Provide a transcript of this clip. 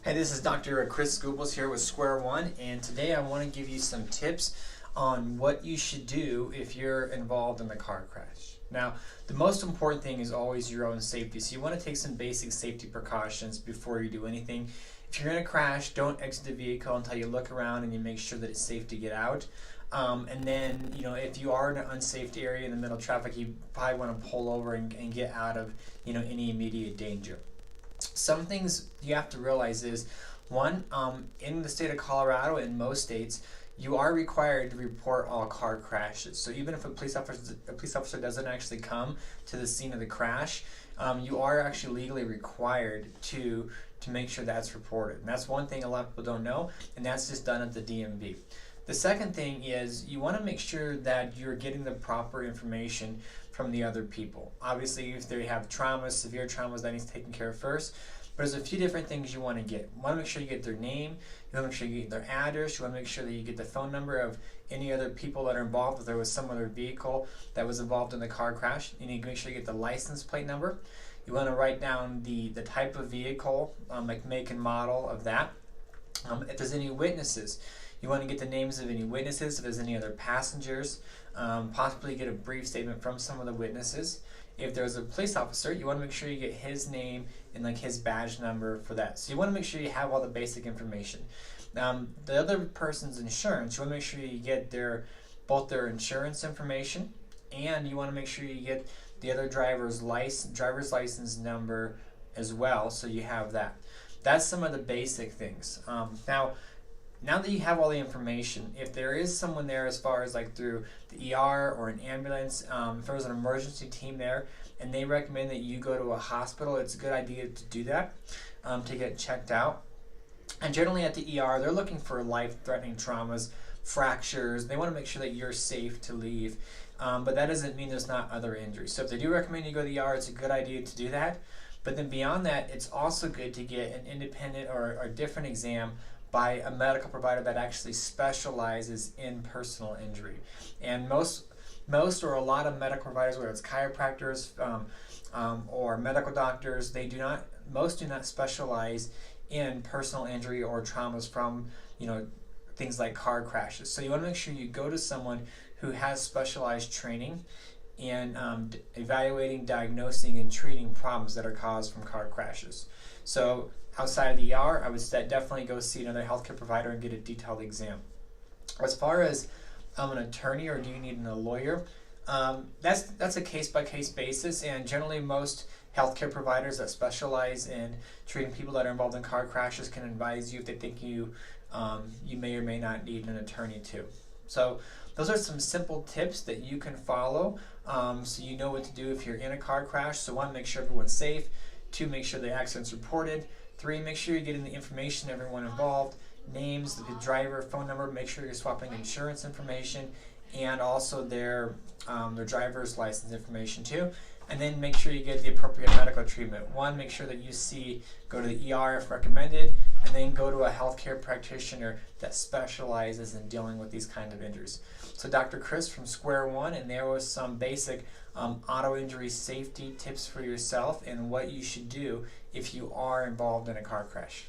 Hey, this is Dr. Chris Scooples here with Square One, and today I want to give you some tips on what you should do if you're involved in a car crash. Now, the most important thing is always your own safety, so you want to take some basic safety precautions before you do anything. If you're in a crash, don't exit the vehicle until you look around and you make sure that it's safe to get out. And then, if you are in an unsafe area in the middle of traffic, you probably want to pull over and get out of, any immediate danger. Some things you have to realize is, one, in the state of Colorado, in most states, you are required to report all car crashes. So even if a police officer doesn't actually come to the scene of the crash, you are actually legally required to make sure that's reported. And that's one thing a lot of people don't know, and that's just done at the DMV. The second thing is you want to make sure that you're getting the proper information from the other people. Obviously, if they have traumas, severe traumas, that needs taken care of first. But there's a few different things you want to get. You want to make sure you get their name. You want to make sure you get their address. You want to make sure that you get the phone number of any other people that are involved. If there was some other vehicle that was involved in the car crash, you need to make sure you get the license plate number. You want to write down the type of vehicle, like make and model of that. If there's any witnesses, you want to get the names of any witnesses, if there's any other passengers, possibly get a brief statement from some of the witnesses. If there's a police officer, you want to make sure you get his name and his badge number for that. So you want to make sure you have all the basic information. The other person's insurance, you want to make sure you get both their insurance information, and you want to make sure you get the other driver's license number as well, so you have that. That's some of the basic things. Now that you have all the information, if there is someone there as far as through the ER or an ambulance, if there was an emergency team there and they recommend that you go to a hospital, it's a good idea to do that, to get checked out. And generally at the ER, they're looking for life-threatening traumas, fractures. They want to make sure that you're safe to leave, but that doesn't mean there's not other injuries. So if they do recommend you go to the ER, it's a good idea to do that. But then beyond that, it's also good to get an independent or a different exam by a medical provider that actually specializes in personal injury. And most or a lot of medical providers, whether it's chiropractors or medical doctors, most do not specialize in personal injury or traumas from things like car crashes. So you want to make sure you go to someone who has specialized training in evaluating, diagnosing, and treating problems that are caused from car crashes. So outside of the ER, I would definitely go see another healthcare provider and get a detailed exam. As far as an attorney, or do you need a lawyer, that's a case-by-case basis, and generally most healthcare providers that specialize in treating people that are involved in car crashes can advise you if they think you may or may not need an attorney too. So those are some simple tips that you can follow, so you know what to do if you're in a car crash. So one, make sure everyone's safe. Two, make sure the accident's reported. Three, make sure you're getting the information, everyone involved, names, the driver, phone number. Make sure you're swapping insurance information and also their driver's license information too. And then make sure you get the appropriate medical treatment. One, make sure that you go to the ER if recommended, and then go to a healthcare practitioner that specializes in dealing with these kind of injuries. So Dr. Chris from Square One, and there was some basic auto injury safety tips for yourself and what you should do if you are involved in a car crash.